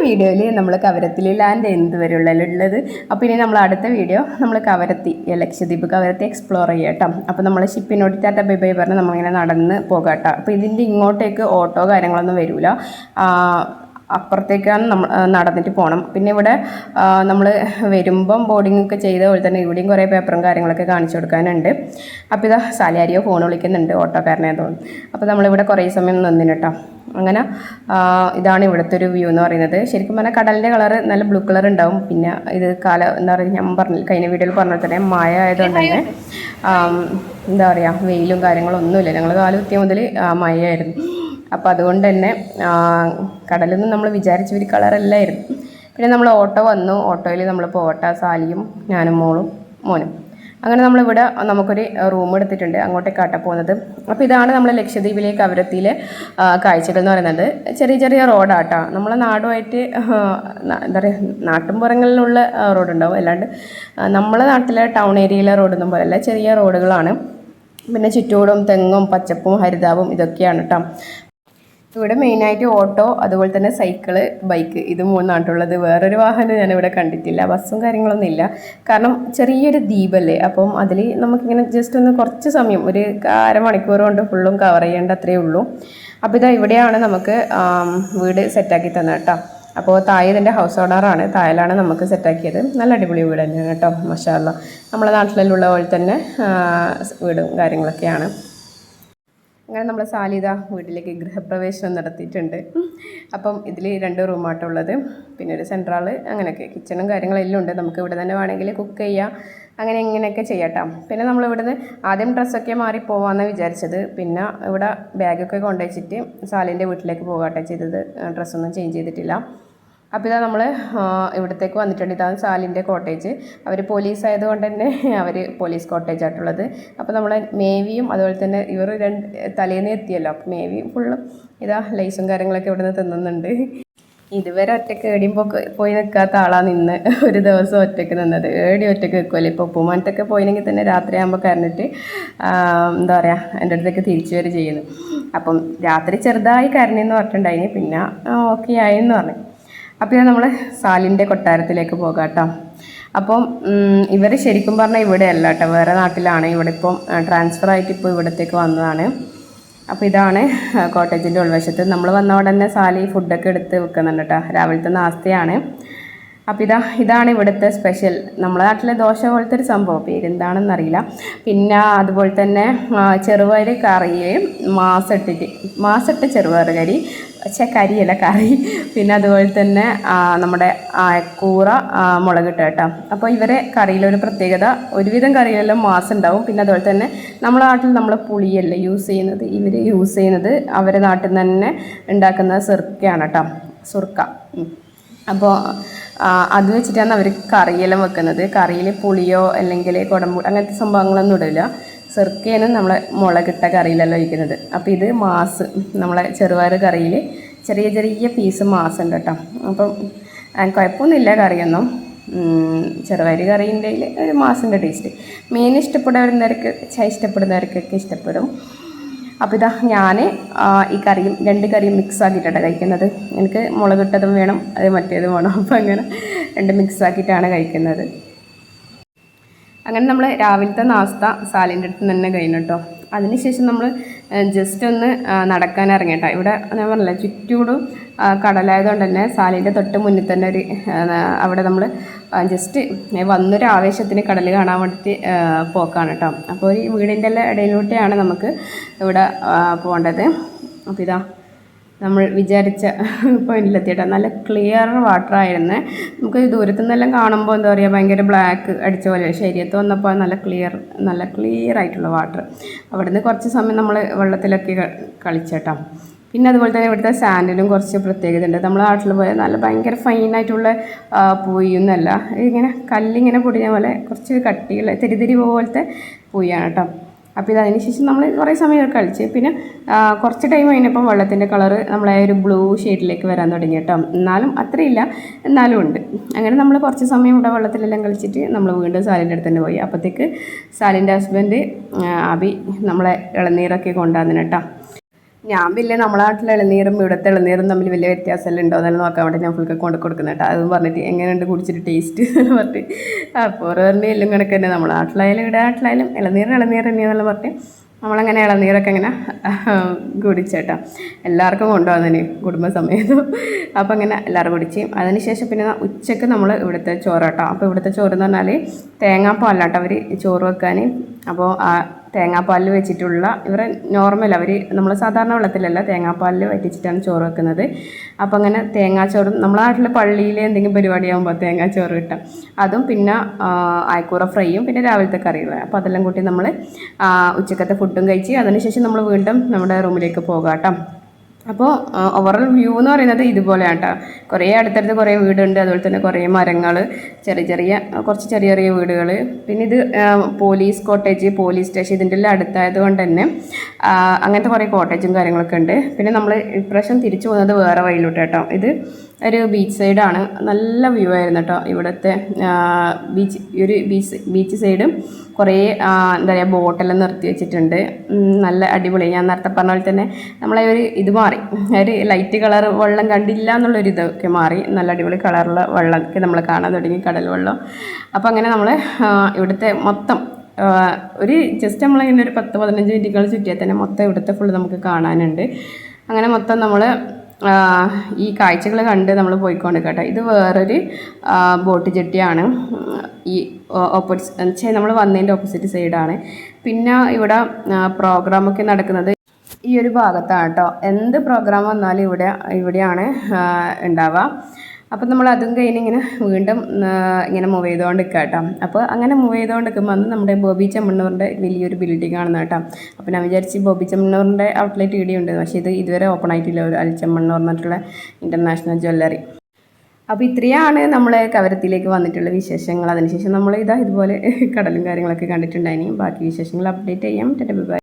വീഡിയോയിൽ നമ്മൾ കവരത്തിൽ ലാൻഡ് എന്തുവരെയുള്ളത്. അപ്പോൾ ഇനി നമ്മൾ അടുത്ത വീഡിയോ നമ്മൾ കവരത്തി ലക്ഷദ്വീപ് കവരത്തി എക്സ്പ്ലോർ ചെയ്യാം കേട്ടോ. അപ്പോൾ നമ്മൾ ഷിപ്പിനോട് ടാറ്റ ബൈ ബൈ പറഞ്ഞ് നമ്മളിങ്ങനെ നടന്ന് പോകാം കേട്ടോ. അപ്പോൾ ഇതിൻ്റെ ഇങ്ങോട്ടേക്ക് ഓട്ടോ കാര്യങ്ങളൊന്നും വരില്ല, അപ്പുറത്തേക്കാണ് നമ്മൾ നടന്നിട്ട് പോകണം. പിന്നെ ഇവിടെ നമ്മൾ വരുമ്പം ബോർഡിംഗ് ഒക്കെ ചെയ്ത പോലെ തന്നെ ഇവിടെയും കുറേ പേപ്പറും കാര്യങ്ങളൊക്കെ കാണിച്ചു കൊടുക്കാനുണ്ട്. അപ്പോൾ ഇതാ സാലിയാരിയോ ഫോൺ വിളിക്കുന്നുണ്ട്, ഓട്ടോക്കാരനെ തോന്നുന്നു. അപ്പോൾ നമ്മളിവിടെ കുറേ സമയം നിന്നിന് കേട്ടോ. അങ്ങനെ ഇതാണ് ഇവിടുത്തെ ഒരു വ്യൂ എന്ന് പറയുന്നത്. ശരിക്കും പറഞ്ഞാൽ കടലിൻ്റെ കളറ് നല്ല ബ്ലൂ കളർ ഉണ്ടാവും. പിന്നെ ഇത് എന്താ പറയുക, ഞാൻ പറഞ്ഞില്ല കഴിഞ്ഞ വീഡിയോയിൽ പറഞ്ഞാൽ തന്നെ മഴ ആയതുകൊണ്ട് തന്നെ എന്താ പറയുക വെയിലും കാര്യങ്ങളൊന്നുമില്ല. ഞങ്ങൾ കാലകുത്തിയ മുതൽ മഴയായിരുന്നു. അപ്പോൾ അതുകൊണ്ട് തന്നെ കടലൊന്നും നമ്മൾ വിചാരിച്ച ഒരു കളറല്ലായിരുന്നു. പിന്നെ നമ്മൾ ഓട്ടോ വന്നു. ഓട്ടോയിൽ നമ്മൾ പോട്ടെ, സാലിയും ഞാനും മോനും അങ്ങനെ നമ്മളിവിടെ നമുക്കൊരു റൂം എടുത്തിട്ടുണ്ട്, അങ്ങോട്ടേക്കാട്ട പോകുന്നത്. അപ്പോൾ ഇതാണ് നമ്മൾ ലക്ഷദ്വീപിലെ കവരത്തിയിലെ കാഴ്ചകൾ എന്ന് പറയുന്നത്. ചെറിയ ചെറിയ റോഡാട്ടോ. നമ്മളെ നാടുമായിട്ട് എന്താ പറയുക നാട്ടിൻപുറങ്ങളിലുള്ള റോഡുണ്ടാവും, അല്ലാണ്ട് നമ്മളെ നാട്ടിലെ ടൗൺ ഏരിയയിലെ റോഡൊന്നും പോലെയല്ല, ചെറിയ റോഡുകളാണ്. പിന്നെ ചുറ്റോടും തെങ്ങും പച്ചപ്പും ഹരിതാവും ഇതൊക്കെയാണ് കേട്ടോ. ഇവിടെ മെയിനായിട്ട് ഓട്ടോ, അതുപോലെ തന്നെ സൈക്കിള്, ബൈക്ക്, ഇത് മൂന്നായിട്ടുള്ളത്. വേറൊരു വാഹനം ഞാനിവിടെ കണ്ടിട്ടില്ല. ബസ്സും കാര്യങ്ങളൊന്നും ഇല്ല. കാരണം ചെറിയൊരു ദ്വീപല്ലേ, അപ്പം അതിൽ നമുക്കിങ്ങനെ ജസ്റ്റ് ഒന്ന് കുറച്ച് സമയം ഒരു അരമണിക്കൂർ കൊണ്ട് ഫുള്ളും കവർ ചെയ്യേണ്ട അത്രയേ ഉള്ളൂ. അപ്പോൾ ഇതാ ഇവിടെയാണ് നമുക്ക് വീട് സെറ്റാക്കി തന്നെ കേട്ടോ. അപ്പോൾ താഴെ ഇതിൻ്റെ ഹൗസ് ഓണറാണ്, താഴെയാണ് നമുക്ക് സെറ്റാക്കിയത്. നല്ല അടിപൊളി വീട് തന്നെയാണ് കേട്ടോ, മാഷാ അല്ലാ. നമ്മളെ നാട്ടിലുള്ള പോലെ തന്നെ വീടും കാര്യങ്ങളൊക്കെയാണ്. അങ്ങനെ നമ്മൾ സാലിത വീട്ടിലേക്ക് ഗൃഹപ്രവേശനം നടത്തിയിട്ടുണ്ട്. അപ്പം ഇതിൽ 2 റൂമായിട്ടുള്ളത്, പിന്നെ ഒരു സെൻട്രാള്, അങ്ങനെയൊക്കെ കിച്ചണും കാര്യങ്ങളെല്ലാം ഉണ്ട്. നമുക്ക് ഇവിടെ തന്നെ വേണമെങ്കിൽ കുക്ക് ചെയ്യാം, അങ്ങനെ ഇങ്ങനെയൊക്കെ ചെയ്യാട്ടോ. പിന്നെ നമ്മളിവിടുന്ന് ആദ്യം ഡ്രസ്സൊക്കെ മാറി പോകാമെന്ന് വിചാരിച്ചത്. പിന്നെ ഇവിടെ ബാഗൊക്കെ കൊണ്ടുവച്ചിട്ട് സാലിൻ്റെ വീട്ടിലേക്ക് പോകാട്ടെ ചെയ്തത്, ഡ്രസ്സൊന്നും ചേഞ്ച് ചെയ്തിട്ടില്ല. അപ്പോൾ ഇതാ നമ്മൾ ഇവിടത്തേക്ക് വന്നിട്ടുണ്ട്. ഇതാണ് സാലിൻ്റെ കോട്ടേജ്. അവർ പോലീസ് ആയതുകൊണ്ട് തന്നെ അവർ പോലീസ് കോട്ടേജ് ആയിട്ടുള്ളത്. അപ്പോൾ നമ്മൾ മേവിയും അതുപോലെ തന്നെ ഇവർ തലേന്ന് എത്തിയല്ലോ, അപ്പോൾ മേവിയും ഫുള്ളും ഇതാ ലൈസും കാര്യങ്ങളൊക്കെ ഇവിടെ നിന്ന് തിന്നുന്നുണ്ട്. ഇതുവരെ ഒറ്റയ്ക്ക് എവിടെയും പോയി നിൽക്കാത്ത ആളാണ് ഇന്ന് ഒരു ദിവസം ഒറ്റയ്ക്ക് നിന്നത്. ഒറ്റയ്ക്ക് നിൽക്കുമല്ലോ. ഇപ്പോൾ ഉപ്പുമാനത്തൊക്കെ പോയില്ലെങ്കിൽ തന്നെ രാത്രിയാകുമ്പോൾ കരഞ്ഞിട്ട് എന്താ പറയുക എൻ്റെ അടുത്തേക്ക് തിരിച്ചു വരെ ചെയ്യുന്നു. അപ്പം രാത്രി ചെറുതായി കരഞ്ഞെന്ന് പറഞ്ഞിട്ടുണ്ടായിന്, പിന്നെ ഓക്കെ ആയെന്ന് പറഞ്ഞു. അപ്പോൾ നമ്മൾ സാലിൻ്റെ കൊട്ടാരത്തിലേക്ക് പോകാം കേട്ടോ. അപ്പം ഇവർ ശരിക്കും പറഞ്ഞാൽ ഇവിടെ അല്ല കേട്ടോ, വേറെ നാട്ടിലാണ്. ഇവിടെ ഇപ്പം ട്രാൻസ്ഫർ ആയിട്ട് ഇപ്പോൾ ഇവിടത്തേക്ക് വന്നതാണ്. അപ്പോൾ ഇതാണ് കോട്ടേജിൻ്റെ ഉൾവശത്ത്. നമ്മൾ വന്ന ഉടനെ സാലി ഫുഡൊക്കെ എടുത്ത് വെക്കുന്നുണ്ട് കേട്ടോ, രാവിലത്തെ നാസ്തയാണ്. അപ്പോൾ ഇതാണ് ഇവിടുത്തെ സ്പെഷ്യൽ. നമ്മളെ നാട്ടിലെ ദോശ പോലത്തെ ഒരു സംഭവം, പേരെന്താണെന്നറിയില്ല. പിന്നെ അതുപോലെ തന്നെ ചെറുപയർ കറിയും മാസിട്ട് ചെറുപയർ കറി, കരിയല്ല കറി. പിന്നെ അതുപോലെ തന്നെ നമ്മുടെ കൂറ മുളകിട്ട് കേട്ടോ. അപ്പോൾ ഇവരെ കറിയിലൊരു പ്രത്യേകത, ഒരുവിധം കറിയിലെല്ലാം മാസുണ്ടാവും. പിന്നെ അതുപോലെ തന്നെ നമ്മളെ നാട്ടിൽ നമ്മൾ പുളിയല്ല യൂസ് ചെയ്യുന്നത്, ഇവർ യൂസ് ചെയ്യുന്നത് അവരെ നാട്ടിൽ നിന്ന് തന്നെ ഉണ്ടാക്കുന്ന സിർക്കയാണ് കേട്ടോ, സുർക്ക. അപ്പോൾ അത് വെച്ചിട്ടാണ് അവർ കറിയെല്ലാം വെക്കുന്നത്. കറിയിൽ പുളിയോ അല്ലെങ്കിൽ കുടമ്പുളി അങ്ങനത്തെ സംഭവങ്ങളൊന്നും ഇടില്ല. സിർക്കയാണ് നമ്മളെ മുളകിട്ട കറിയിലെല്ലാം ഒഴിക്കുന്നത്. അപ്പോൾ ഇത് മാസ്, നമ്മളെ ചെറുപയർ കറിയിൽ ചെറിയ ചെറിയ പീസ് മാസ് ഉണ്ട് കേട്ടോ. അപ്പം കുഴപ്പമൊന്നുമില്ല കറിയൊന്നും. ചെറുപയർ കറീൻ്റെ ഒരു മാസിൻ്റെ ടേസ്റ്റ്. മീൻ ഇഷ്ടപ്പെടുന്നവർക്കൊക്കെ ഇഷ്ടപ്പെടും. അപ്പോൾ ഇതാ ഞാൻ ഈ കറിയും 2 കറിയും മിക്സ് ആക്കിയിട്ടാണ് കഴിക്കുന്നത്. എനിക്ക് മുളകിട്ടതും വേണം, അത് മറ്റേതും വേണം. അപ്പോൾ അങ്ങനെ 2 മിക്സ് ആക്കിയിട്ടാണ് കഴിക്കുന്നത്. അങ്ങനെ നമ്മൾ രാവിലത്തെ നാസ്ത സാലിൻ്റെ അടുത്ത് തന്നെ കഴിഞ്ഞു കേട്ടോ. അതിനുശേഷം നമ്മൾ ജസ്റ്റ് ഒന്ന് നടക്കാൻ ഇറങ്ങി കേട്ടോ. ഇവിടെ ഞാൻ പറഞ്ഞില്ല ചുറ്റൂടും കടലായതുകൊണ്ട് തന്നെ സാലിൻ്റെ തൊട്ട് മുന്നിൽ തന്നെ ഒരു അവിടെ നമ്മൾ ജസ്റ്റ് വന്നൊരു ആവേശത്തിന് കടൽ കാണാൻ വേണ്ടിയിട്ട് പോക്കാണ് കേട്ടോ. അപ്പോൾ ഈ വീടിൻ്റെ എല്ലാം ഇടയിലൂടെയാണ് നമുക്ക് ഇവിടെ പോകേണ്ടത്. അപ്പോൾ ഇതാ നമ്മൾ വിചാരിച്ച പോയിന്റിലെത്തിയിട്ടോ. നല്ല ക്ലിയർ വാട്ടർ ആയിരുന്നു. നമുക്ക് ദൂരത്തു നിന്നെല്ലാം കാണുമ്പോൾ എന്താ പറയുക ഭയങ്കര ബ്ലാക്ക് അടിച്ച പോലെ, ശരീരത്ത് വന്നപ്പോൾ നല്ല ക്ലിയർ ആയിട്ടുള്ള വാട്ടർ. അവിടുന്ന് കുറച്ച് സമയം നമ്മൾ വെള്ളത്തിലൊക്കെ കളിച്ചേട്ടോ. പിന്നെ അതുപോലെ തന്നെ ഇവിടുത്തെ സാൻഡിനും കുറച്ച് പ്രത്യേകത ഉണ്ട്. നമ്മളെ നാട്ടിൽ പോലെ നല്ല ഭയങ്കര ഫൈനായിട്ടുള്ള പൂയൊന്നുമല്ല, ഇങ്ങനെ കല്ലിങ്ങനെ പൊടിഞ്ഞ പോലെ കുറച്ച് കട്ടിയുള്ള തിരി പോലത്തെ പൂയാണ് കേട്ടോ. അപ്പോൾ അതിന് ശേഷം നമ്മൾ കുറേ സമയം കളിച്ച് പിന്നെ കുറച്ച് ടൈം കഴിഞ്ഞപ്പം വെള്ളത്തിൻ്റെ കളറ് നമ്മളെ ഒരു ബ്ലൂ ഷെയ്ഡിലേക്ക് വരാൻ തുടങ്ങി കേട്ടോ. എന്നാലും അത്രയില്ല, എന്നാലും ഉണ്ട്. അങ്ങനെ നമ്മൾ കുറച്ച് സമയം ഇവിടെ വെള്ളത്തിലെല്ലാം കളിച്ചിട്ട് നമ്മൾ വീണ്ടും സാലിൻ്റെ അടുത്ത് തന്നെ പോയി. അപ്പോഴത്തേക്ക് സാലിൻ്റെ ഹസ്ബൻഡ് അബി നമ്മളെ ഇളനീരൊക്കെ കൊണ്ടുവന്നു കേട്ടോ. ഞാൻ പിന്നെ നമ്മളെ നാട്ടിലെ ഇളനീരും ഇവിടുത്തെ ഇളനീരും തമ്മിൽ വലിയ വ്യത്യാസമെല്ലാം ഉണ്ടോ എന്നെല്ലാം നോക്കാൻ വേണ്ടി ഞാൻ ഫുൾക്ക് കൊണ്ട് കൊടുക്കുന്നത് കേട്ടോ. അതും പറഞ്ഞിട്ട് എങ്ങനെയുണ്ട് കുടിച്ചിട്ട് ടേസ്റ്റ് എന്ന് പറഞ്ഞിട്ട് അപ്പോൾ പറഞ്ഞ എല്ലാം കണക്ക് തന്നെ നമ്മളെ നാട്ടിലായാലും ഇവിടെ നാട്ടിലായാലും ഇളനീർ തന്നെയാണെന്നെല്ലാം പറഞ്ഞിട്ട് നമ്മളങ്ങനെ ഇളനീരൊക്കെ ഇങ്ങനെ കുടിച്ചേട്ടാ. എല്ലാവർക്കും കൊണ്ടുപോകുന്നതിന് കുടുംബസമേതം. അപ്പോൾ അങ്ങനെ എല്ലാവരും കുടിച്ച് അതിനുശേഷം പിന്നെ ഉച്ചയ്ക്ക് നമ്മൾ ഇവിടുത്തെ ചോറാട്ടോ. അപ്പോൾ ഇവിടുത്തെ ചോറ് എന്ന് പറഞ്ഞാൽ തേങ്ങാപ്പാലാട്ടോ അവർ ചോറ് വെക്കാൻ. അപ്പോൾ ആ തേങ്ങാപ്പാലിൽ വെച്ചിട്ടുള്ള ഇവരെ നോർമൽ അവർ നമ്മൾ സാധാരണ വെള്ളത്തിലല്ല തേങ്ങാപ്പാലിൽ വറ്റിച്ചിട്ടാണ് ചോറ് വെക്കുന്നത്. അപ്പോൾ അങ്ങനെ തേങ്ങാച്ചോറും നമ്മളെ നാട്ടിൽ പള്ളിയിൽ എന്തെങ്കിലും പരിപാടിയാകുമ്പോൾ തേങ്ങാച്ചോറ് കിട്ടാം. അതും പിന്നെ അയക്കൂറ ഫ്രൈയും പിന്നെ രാവിലത്തെ കറികളും. അപ്പോൾ അതെല്ലാം കൂട്ടി നമ്മൾ ഉച്ചക്കത്തെ ഫുഡും കഴിച്ച് അതിനുശേഷം നമ്മൾ വീണ്ടും നമ്മുടെ റൂമിലേക്ക് പോകാം കേട്ടോ. അപ്പോൾ ഓവറോൾ വ്യൂ എന്ന് പറയുന്നത് ഇതുപോലെയാണ് കേട്ടോ. കുറേ അടുത്തടുത്ത് കുറേ വീടുണ്ട്, അതുപോലെ തന്നെ കുറേ മരങ്ങൾ, കുറച്ച് ചെറിയ ചെറിയ വീടുകൾ. പിന്നെ ഇത് പോലീസ് കോട്ടേജ്, പോലീസ് സ്റ്റേഷൻ ഇതിൻ്റെ എല്ലാം അടുത്തായത് കൊണ്ട് തന്നെ അങ്ങനത്തെ കുറേ കോട്ടേജും കാര്യങ്ങളൊക്കെ ഉണ്ട്. പിന്നെ നമ്മൾ ഇപ്രാവശ്യം തിരിച്ചു പോകുന്നത് വേറെ വഴിയിലോട്ട് കേട്ടോ. ഇത് ഒരു ബീച്ച് സൈഡാണ്. നല്ല വ്യൂ ആയിരുന്നു കേട്ടോ ഇവിടുത്തെ ബീച്ച് സൈഡും കുറേ എന്താ പറയുക ബോട്ടെല്ലാം നിർത്തി വെച്ചിട്ടുണ്ട്. നല്ല അടിപൊളി. ഞാൻ നേരത്തെ പറഞ്ഞ പോലെ തന്നെ നമ്മളെ ഇത് മാറി, ഒരു ലൈറ്റ് കളർ വെള്ളം കണ്ടില്ല എന്നുള്ളൊരു ഇതൊക്കെ മാറി. നല്ല അടിപൊളി കളറുള്ള വെള്ളമൊക്കെ നമ്മൾ കാണാൻ തുടങ്ങി, കടൽ വെള്ളം. അപ്പോൾ അങ്ങനെ നമ്മൾ ഇവിടുത്തെ മൊത്തം ഒരു ജസ്റ്റ് നമ്മളിങ്ങനെ ഒരു 10-15 മിനിറ്റുകൾ ചുറ്റിയാൽ തന്നെ മൊത്തം ഇവിടുത്തെ ഫുള്ള് നമുക്ക് കാണാനുണ്ട്. അങ്ങനെ മൊത്തം നമ്മൾ ഈ കാഴ്ചകൾ കണ്ട് നമ്മൾ പോയിക്കൊണ്ട് കേട്ടോ. ഇത് വേറൊരു ബോട്ട് ജെട്ടിയാണ്. ഈ ഓപ്പോസിറ്റ് നമ്മൾ വന്നതിൻ്റെ ഓപ്പോസിറ്റ് സൈഡാണ്. പിന്നെ ഇവിടെ പ്രോഗ്രാമൊക്കെ നടക്കുന്നത് ഈ ഒരു ഭാഗത്താണ് കേട്ടോ. എന്ത് പ്രോഗ്രാം വന്നാലും ഇവിടെയാണ് ഉണ്ടാവുക. അപ്പോൾ നമ്മൾ അതും കഴിഞ്ഞ് ഇങ്ങനെ വീണ്ടും ഇങ്ങനെ മൂവ് ചെയ്തുകൊണ്ട് നിൽക്കുക കേട്ടോ. അപ്പോൾ അങ്ങനെ മൂവ് ചെയ്തുകൊണ്ട് നിൽക്കുമ്പോൾ അന്ന് നമ്മുടെ ബോബി ചെമ്മണ്ണൂറിൻ്റെ വലിയൊരു ബിൽഡിംഗ് ആണെന്ന് കേട്ടോ. അപ്പോൾ ഞാൻ വിചാരിച്ച് ബോബി ചെമ്മണ്ണൂറിൻ്റെ ഔട്ട്ലെറ്റ് ഇവിടെ ഉണ്ട്, പക്ഷേ ഇത് ഇതുവരെ ഓപ്പൺ ആയിട്ടില്ല. ഒരു അൽ ചെമ്മണ്ണൂർ എന്നിട്ടുള്ള ഇൻ്റർനാഷണൽ ജ്വല്ലറി. അപ്പോൾ ഇത്രയാണ് നമ്മൾ കവരത്തിയിലേക്ക് വന്നിട്ടുള്ള വിശേഷങ്ങൾ. അതിനുശേഷം നമ്മൾ ഇതുപോലെ കടലും കാര്യങ്ങളൊക്കെ കണ്ടിട്ടുണ്ടായിനി. ബാക്കി വിശേഷങ്ങൾ അപ്ഡേറ്റ് ചെയ്യാം. ബൈ.